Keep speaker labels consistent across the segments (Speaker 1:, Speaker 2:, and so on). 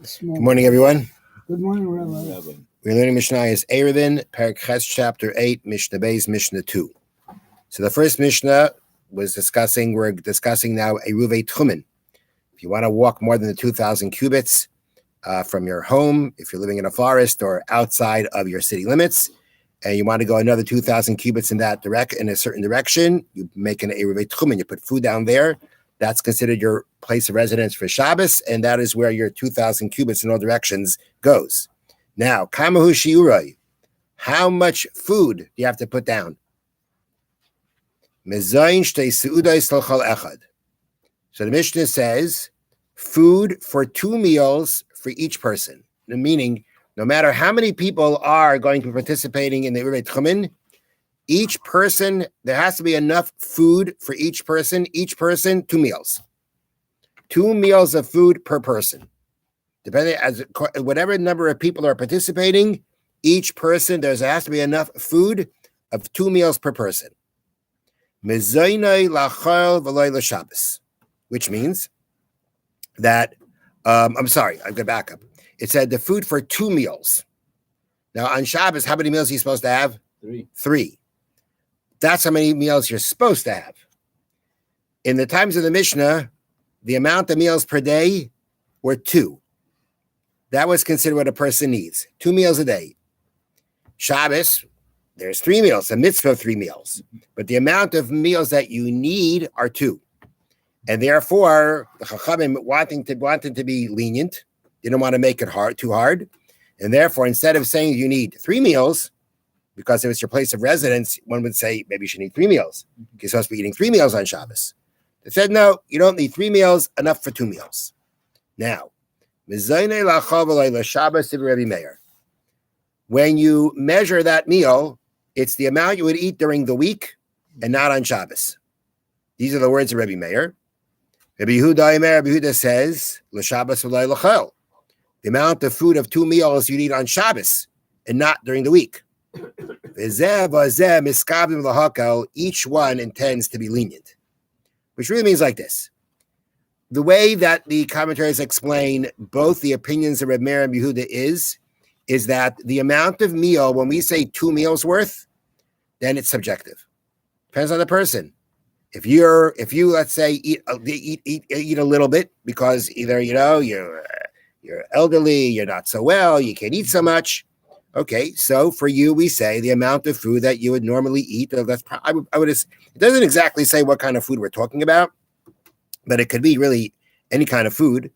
Speaker 1: Good morning, everyone.
Speaker 2: Good morning, Rabbi.
Speaker 1: We're learning Mishnah is Erevin, Perek Ches, chapter 8, Mishnah Beis, Mishnah 2. So the first Mishnah we're discussing now a Ruvei Tchumen. If you want to walk more than the 2,000 cubits from your home, if you're living in a forest or outside of your city limits, and you want to go another 2,000 cubits in a certain direction, you make an Ruvei Tchumen. You put food down there. That's considered your place of residence for Shabbos, and that is where your 2,000 cubits in all directions goes. Now, kamahu shiuroi, how much food do you have to put down? Mezayin shtei seudais l'chol echad. So the Mishnah says, food for 2 meals for each person. Meaning, no matter how many people are going to be participating in the Ruvei Tchumen, each person, there has to be enough food for each person, 2 meals. 2 meals of food per person. Depending as whatever number of people are participating, each person, there has to be enough food of 2 meals per person. Which means that, I'm going to back up. It said the food for 2 meals. Now on Shabbos, how many meals are you supposed to have? 3. That's how many meals you're supposed to have. In the times of the Mishnah, the amount of meals per day were 2. That was considered what a person needs. 2 meals a day. Shabbos, there's 3 meals, a mitzvah of 3 meals. But the amount of meals that you need are 2. And therefore, the Chachamim wanted to be lenient, didn't want to make it too hard. And therefore, instead of saying you need 3 meals, because if it's your place of residence, one would say maybe you should need 3 meals. You're supposed to be eating 3 meals on Shabbos. They said, no, you don't need 3 meals, enough for 2 meals. Now, when you measure that meal, it's the amount you would eat during the week and not on Shabbos. These are the words of Rabbi Meir. Rabbi Yehuda says, the amount of food of 2 meals you eat on Shabbos and not during the week. Each one intends to be lenient, which really means like this. The way that the commentaries explain both the opinions of Reb Meir and Yehuda is that the amount of meal, when we say 2 meals worth, then it's subjective. Depends on the person. If you let's say eat a little bit because either you're elderly, you're not so well, you can't eat so much. Okay, so for you, we say the amount of food that you would normally eat. It doesn't exactly say what kind of food we're talking about, but it could be really any kind of food.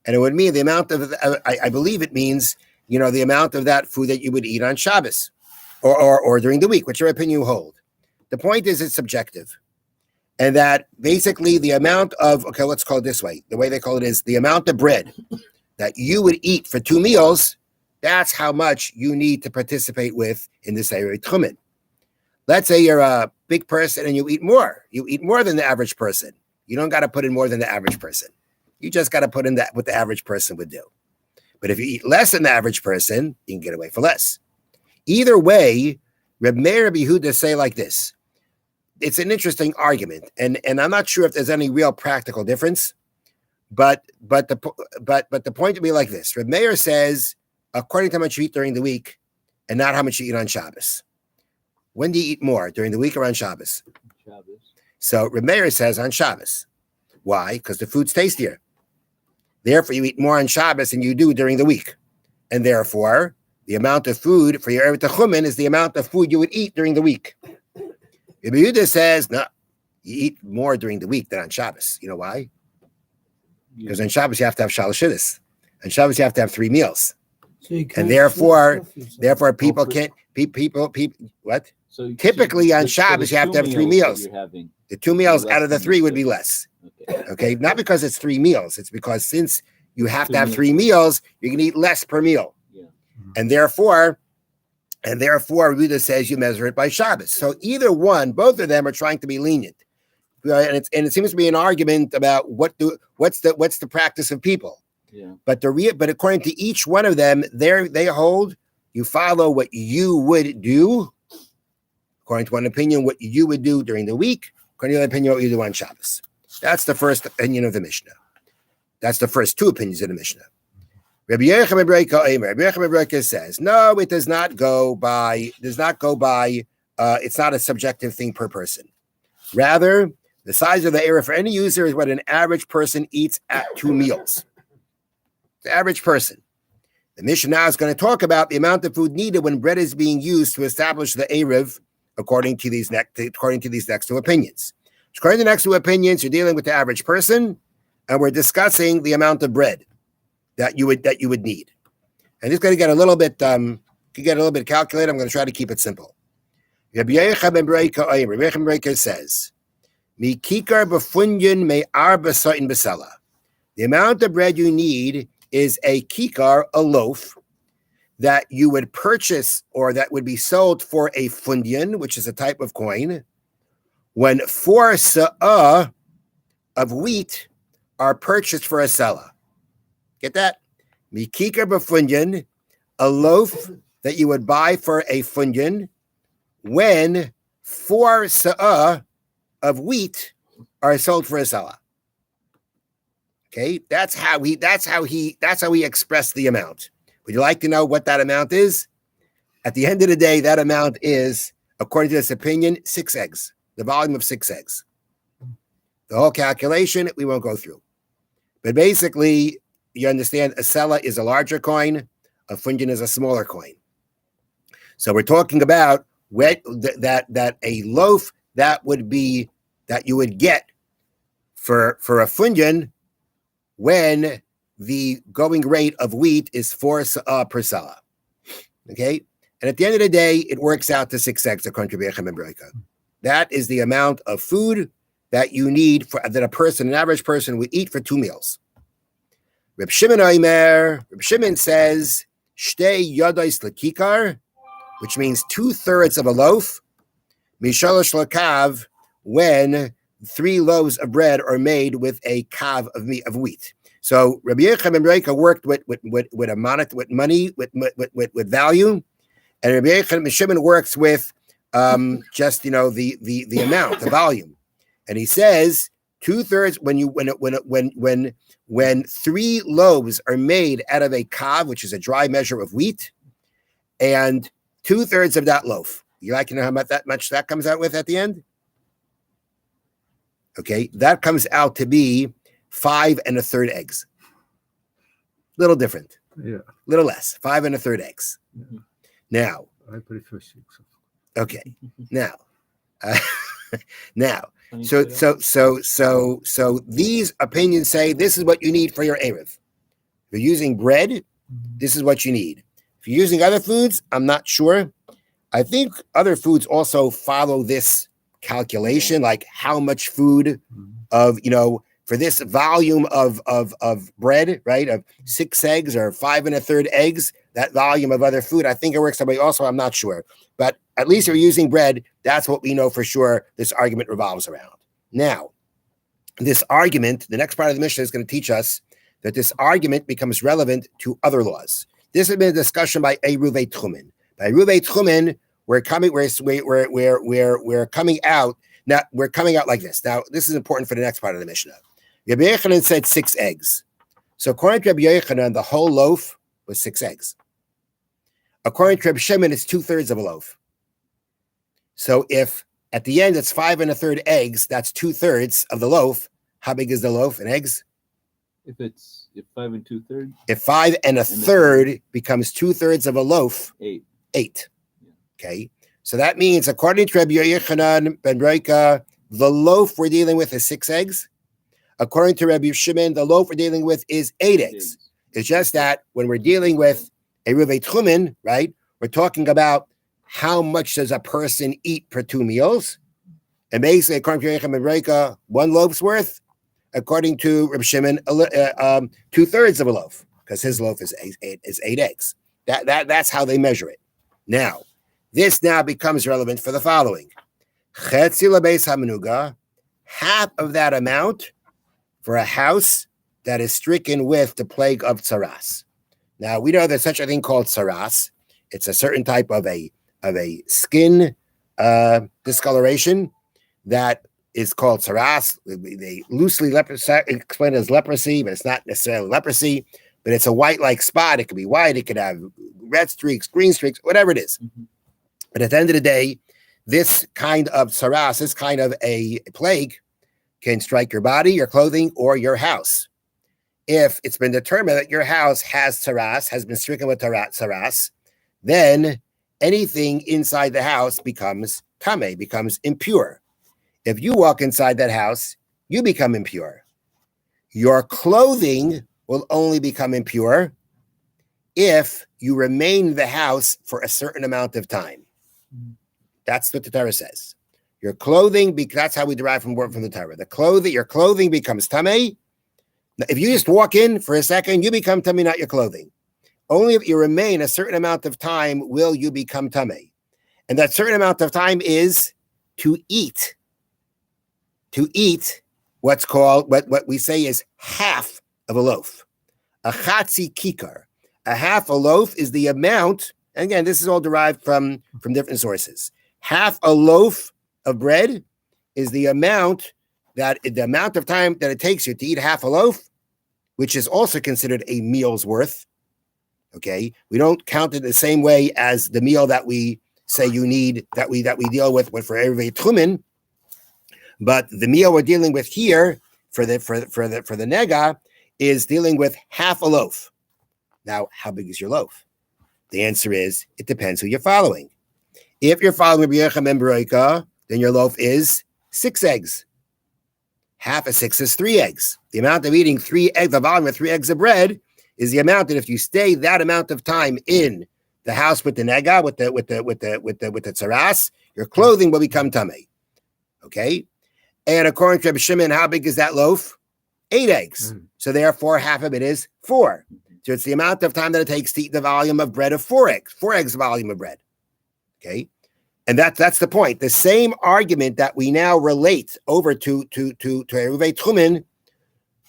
Speaker 1: And it would mean the amount of, I believe it means, the amount of that food that you would eat on Shabbos or during the week, whichever opinion you hold. The point is it's subjective. And that basically the amount of, let's call it this way. The way they call it is the amount of bread that you would eat for 2 meals. That's how much you need to participate with in this Ruvei Tchumen. Let's say you're a big person and you eat more. You eat more than the average person. You don't got to put in more than the average person. You just got to put in that what the average person would do. But if you eat less than the average person, you can get away for less. Either way, Reb Meir and Yehuda say like this. It's an interesting argument, and I'm not sure if there's any real practical difference. But the point would be like this. Reb Meir says, according to how much you eat during the week and not how much you eat on Shabbos. When do you eat more, during the week or on Shabbos?
Speaker 3: Shabbos.
Speaker 1: So Reb Meir says on Shabbos. Why? Because the food's tastier. Therefore, you eat more on Shabbos than you do during the week. And therefore, the amount of food for your Ruvei Tchumen is the amount of food you would eat during the week. Rabbi Yehuda says, no, you eat more during the week than on Shabbos. You know why? Because on Shabbos, you have to have Shalashidis. On Shabbos, you have to have 3 meals.
Speaker 2: So
Speaker 1: and therefore people can't, people, what?
Speaker 3: So
Speaker 1: typically on Shabbos, you have to have 3 meals. The 2 meals out of the 3 would be less. Okay. Not because it's 3 meals. It's because since you have to have 3 meals, you're going to eat less per meal.
Speaker 3: Yeah.
Speaker 1: And therefore, Ruda says you measure it by Shabbos. So either one, both of them are trying to be lenient. And it seems to be an argument about what's the practice of people.
Speaker 3: Yeah.
Speaker 1: But according to each one of them, they hold you follow what you would do. According to one opinion, what you would do during the week. According to the opinion, what you do on Shabbos. That's the first opinion of the Mishnah. That's the first 2 opinions of the Mishnah. Rabbi Yochanan ben Breka Omer. Rabbi Yochanan ben Breka says, no, it does not go by. It's not a subjective thing per person. Rather, the size of the area for any user is what an average person eats at 2 meals. The average person. The Mishnah now is going to talk about the amount of food needed when bread is being used to establish the Erev, according to these next two opinions. According to the next two opinions, you're dealing with the average person, and we're discussing the amount of bread that you would need. And it's going to get a little bit calculated. I'm going to try to keep it simple. Rabbi Yochanan ben Breka says, "Mikikar b'funyin me'ar b'sa'in b'sela." The amount of bread you need is a kikar, a loaf, that you would purchase or that would be sold for a fundian, which is a type of coin, when 4 sa'ah of wheat are purchased for a selah. Get that? Mikikar b'funyin, a loaf that you would buy for a fundian when 4 sa'ah of wheat are sold for a selah. Okay, that's how he expressed the amount. Would you like to know what that amount is? At the end of the day, that amount is, according to this opinion, 6 eggs, the volume of 6 eggs. The whole calculation, we won't go through. But basically, you understand, a selah is a larger coin, a fundian is a smaller coin. So we're talking about that a loaf that you would get for a fundian when the going rate of wheat is 4 sa'ah per selah. Okay? And at the end of the day, it works out to 6 eggs, according to Rabbi Yochanan ben Breka. That is the amount of food that you need that an average person would eat for 2 meals. Reb Shimon says, Shtei yodos lekikar, which means 2/3 of a loaf, mishalosh lakav, when 3 loaves of bread are made with a kav of wheat. So Rabbi Yochanan ben Breka worked with money, with value, and Rabbi Yochanan ben Shimon works with just the amount, the volume. And he says 2/3 when 3 loaves are made out of a kav, which is a dry measure of wheat, and 2/3 of that loaf. You like to know how much that comes out with at the end? Okay, that comes out to be 5 1/3 eggs. Little different.
Speaker 2: Yeah.
Speaker 1: Little less. 5 1/3 eggs.
Speaker 2: Yeah.
Speaker 1: Now.
Speaker 2: I prefer 6.
Speaker 1: Okay. Now. Now. So these opinions say this is what you need for your Erev. If you're using bread, this is what you need. If you're using other foods, I'm not sure. I think other foods also follow this calculation, like how much food for this volume of bread, right, of 6 eggs or 5 1/3 eggs, that volume of other food, I think it works that way also. I'm not sure. But at least if you're using bread, that's what we know for sure this argument revolves around. Now, this argument, the next part of the Mishnah is going to teach us that this argument becomes relevant to other laws. This has been a discussion by Eruvei Tchumen. By Eruvei Tchumen, we're coming out. Now we're coming out like this. Now, this is important for the next part of the Mishnah. Rabbi Yochanan said 6 eggs. So according to Rabbi Yochanan, the whole loaf was 6 eggs. According to Rabbi Shimon, it's 2/3 of a loaf. So if at the end it's 5 1/3 eggs, that's 2/3 of the loaf. How big is the loaf in eggs?
Speaker 3: If 5 2/3.
Speaker 1: If 5 1/3 becomes 2/3 of a loaf,
Speaker 3: 8.
Speaker 1: Yeah. Okay. So that means, according to Rabbi Yochanan ben Breka, the loaf we're dealing with is 6 eggs. According to Rabbi Shimon, the loaf we're dealing with is 8 eggs. It's just that when we're dealing with a Eruvei Tchumen, right, we're talking about how much does a person eat per 2 meals. And basically, according to Rabbi Yochanan ben Breka, 1 loaf's worth. According to Rabbi Shimon, 2/3 of a loaf, because his loaf is 8 eggs. That's how they measure it. Now, this now becomes relevant for the following. Chetzi lebeis hamenuga, half of that amount for a house that is stricken with the plague of tsaras. Now, we know there's such a thing called tsaras. It's a certain type of a skin discoloration that is called tsaras. They loosely explain it as leprosy, but it's not necessarily leprosy. but it's a white-like spot. It could be white. It could have red streaks, green streaks, whatever it is.
Speaker 3: Mm-hmm.
Speaker 1: But at the end of the day, this kind of tsaras, this kind of a plague, can strike your body, your clothing, or your house. If it's been determined that your house has tsaras, has been stricken with tsaras, then anything inside the house becomes tameh, becomes impure. If you walk inside that house, you become impure. Your clothing will only become impure if you remain in the house for a certain amount of time. That's what the Torah says. Your clothing, that's how we derive from the Torah. Your clothing becomes tameh. If you just walk in for a second, you become tameh, not your clothing. Only if you remain a certain amount of time will you become tameh. And that certain amount of time is to eat. To eat what's called, what we say is half of a loaf. A chatzi kikar. A half a loaf is the amount, and again, this is all derived from different sources. Half a loaf of bread is the amount of time that it takes you to eat half a loaf, which is also considered a meal's worth. Okay, we don't count it the same way as the meal that we say you need, that we deal with for every tchumen, but the meal we're dealing with here for the nega is dealing with half a loaf. Now, how big is your loaf? The answer is it depends who you're following. If you're following Rabbi Yochanan ben Beroika, then your loaf is 6 eggs. Half of 6 is 3 eggs. The amount of eating 3 eggs, the volume of 3 eggs of bread, is the amount that if you stay that amount of time in the house with the nega, with the tsaras, your clothing will become tameh. Okay, and according to Rabbi Shimon, how big is that loaf? 8 eggs. So therefore, half of it is 4. So it's the amount of time that it takes to eat the volume of bread of 4 eggs. 4 eggs volume of bread. Okay, and that's the point. The same argument that we now relate over to Eruvei Tchumen,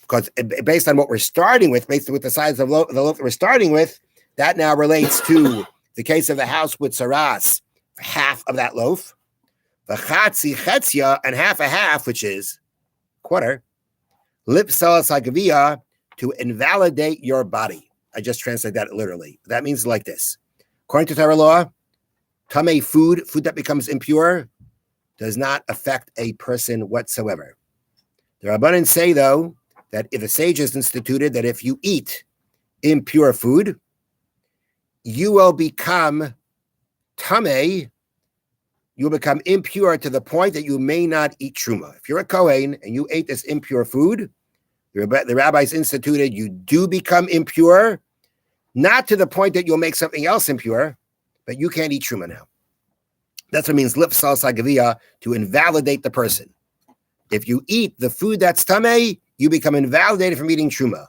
Speaker 1: because based on what we're starting with, based with the size of the loaf that we're starting with, that now relates to the case of the house with saras, half of that loaf, the chatzi chetzia, and half a half, which is quarter, lipsal sagavia, to invalidate your body. I just translate that literally. That means like this. According to Torah law, tameh food that becomes impure, does not affect a person whatsoever. The Rabbanan say, though, that if the sages instituted that if you eat impure food, you will become tameh, you will become impure to the point that you may not eat truma. If you're a Kohen and you ate this impure food, the rabbis instituted you do become impure, not to the point that you'll make something else impure, but you can't eat truma now. That's what it means lipsal sagavia, to invalidate the person. If you eat the food that's tameh, you become invalidated from eating truma.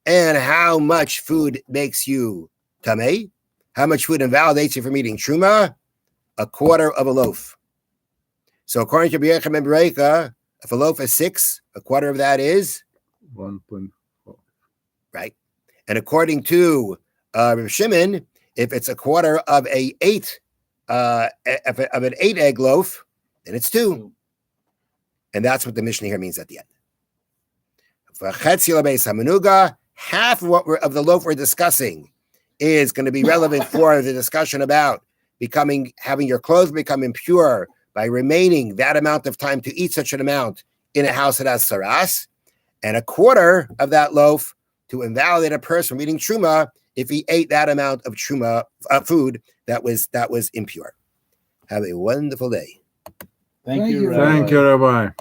Speaker 1: And how much food makes you tameh? How much food invalidates you from eating truma? A quarter of a loaf. So according to Rabbi Yochanan ben Beroika, if a loaf is 6, a quarter of that is
Speaker 3: 1.4.
Speaker 1: Right. And according to Rabbi Shimon, if it's a quarter of an 8 egg loaf, then it's 2. And that's what the Mishnah here means at the end. Half of the loaf we're discussing is going to be relevant for the discussion about having your clothes become impure by remaining that amount of time to eat such an amount in a house that has saras, and a quarter of that loaf to invalidate a person from eating truma if he ate that amount of truma food that was impure. Have a wonderful day.
Speaker 3: Thank you,
Speaker 2: Thank you, Rabbi.